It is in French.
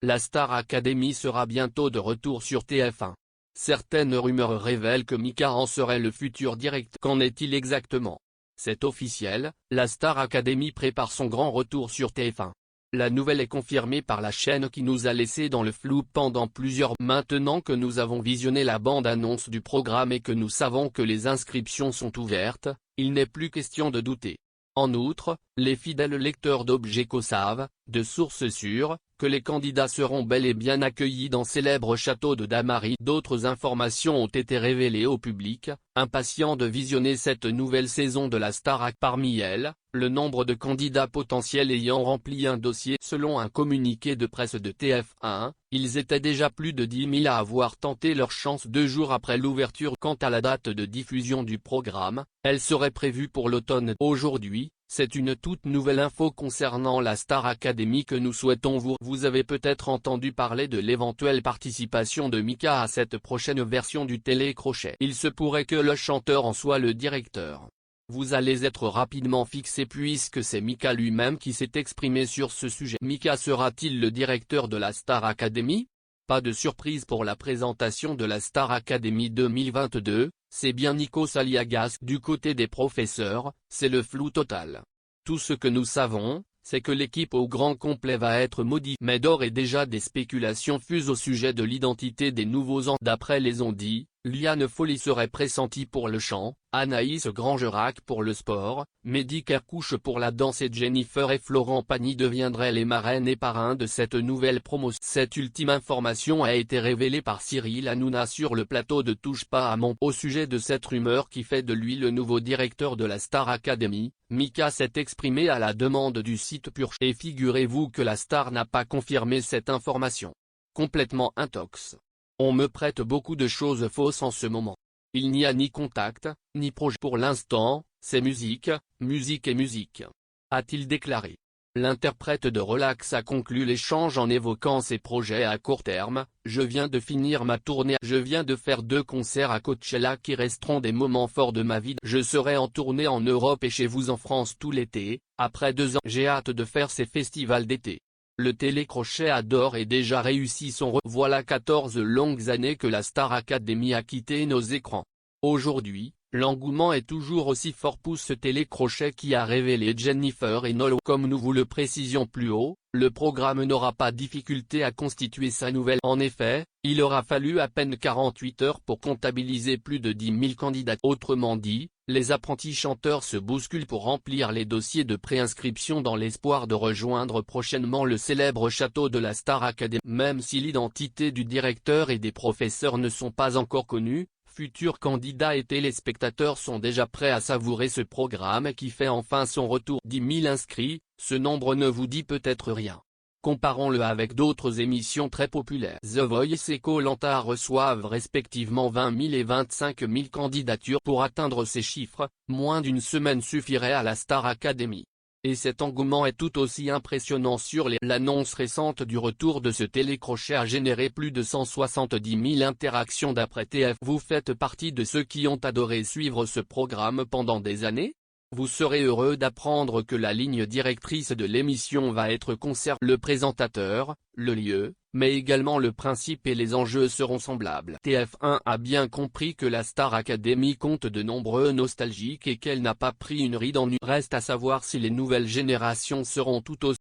La Star Academy sera bientôt de retour sur TF1. Certaines rumeurs révèlent que Mika en serait le futur directeur. Qu'en est-il exactement? C'est officiel, la Star Academy prépare son grand retour sur TF1. La nouvelle est confirmée par la chaîne qui nous a laissé dans le flou pendant plusieurs mois. Maintenant que nous avons visionné la bande-annonce du programme et que nous savons que les inscriptions sont ouvertes, il n'est plus question de douter. En outre, les fidèles lecteurs d'Objecko savent, de sources sûres, que les candidats seront bel et bien accueillis dans célèbre château de Damary. D'autres informations ont été révélées au public, impatient de visionner cette nouvelle saison de la Star Academy. Parmi elles, le nombre de candidats potentiels ayant rempli un dossier. Selon un communiqué de presse de TF1, ils étaient déjà plus de 10 000 à avoir tenté leur chance 2 jours après l'ouverture. Quant à la date de diffusion du programme, elle serait prévue pour l'automne. Aujourd'hui, c'est une toute nouvelle info concernant la Star Academy que nous souhaitons vous avez peut-être entendu parler de l'éventuelle participation de Mika à cette prochaine version du télécrochet. Il se pourrait que le chanteur en soit le directeur. Vous allez être rapidement fixé puisque c'est Mika lui-même qui s'est exprimé sur ce sujet. Mika sera-t-il le directeur de la Star Academy? Pas de surprise pour la présentation de la Star Academy 2022, c'est bien Nikos Aliagas. Du côté des professeurs, c'est le flou total. Tout ce que nous savons, c'est que l'équipe au grand complet va être modifiée. Mais d'ores et déjà des spéculations fusent au sujet de l'identité des nouveaux ans. D'après les on-dit, Liane Folly serait pressentie pour le chant, Anaïs Grangerac pour le sport, Mehdi Kerkouche pour la danse et Jennifer et Florent Pagny deviendraient les marraines et parrains de cette nouvelle promotion. Cette ultime information a été révélée par Cyril Hanouna sur le plateau de Touche pas à mon au sujet de cette rumeur qui fait de lui le nouveau directeur de la Star Academy. Mika s'est exprimé à la demande du site Purge. Et figurez-vous que la star n'a pas confirmé cette information. Complètement intox. On me prête beaucoup de choses fausses en ce moment. Il n'y a ni contact, ni projet. Pour l'instant, c'est musique, musique et musique. A-t-il déclaré. L'interprète de Relax a conclu l'échange en évoquant ses projets à court terme. Je viens de finir ma tournée. Je viens de faire 2 concerts à Coachella qui resteront des moments forts de ma vie. Je serai en tournée en Europe et chez vous en France tout l'été. Après 2 ans, j'ai hâte de faire ces festivals d'été. Le télécrochet a d'ores et déjà réussi son Voilà 14 longues années que la Star Academy a quitté nos écrans. Aujourd'hui, l'engouement est toujours aussi fort pour ce télécrochet qui a révélé Jennifer et Nolwenn. Comme nous vous le précisions plus haut, le programme n'aura pas difficulté à constituer sa nouvelle. En effet, il aura fallu à peine 48 heures pour comptabiliser plus de 10 000 candidats. Autrement dit, les apprentis chanteurs se bousculent pour remplir les dossiers de préinscription dans l'espoir de rejoindre prochainement le célèbre château de la Star Academy. Même si l'identité du directeur et des professeurs ne sont pas encore connues, futurs candidats et téléspectateurs sont déjà prêts à savourer ce programme qui fait enfin son retour. 10 000 inscrits, ce nombre ne vous dit peut-être rien. Comparons-le avec d'autres émissions très populaires. The Voice et Koh-Lanta reçoivent respectivement 20 000 et 25 000 candidatures. Pour atteindre ces chiffres, moins d'une semaine suffirait à la Star Academy. Et cet engouement est tout aussi impressionnant sur les. L'annonce récente du retour de ce télécrochet a généré plus de 170 000 interactions d'après TF. Vous faites partie de ceux qui ont adoré suivre ce programme pendant des années? Vous serez heureux d'apprendre que la ligne directrice de l'émission va être conservée. Le présentateur, le lieu, mais également le principe et les enjeux seront semblables. TF1 a bien compris que la Star Academy compte de nombreux nostalgiques et qu'elle n'a pas pris une ride en nu. Reste à savoir si les nouvelles générations seront tout aussi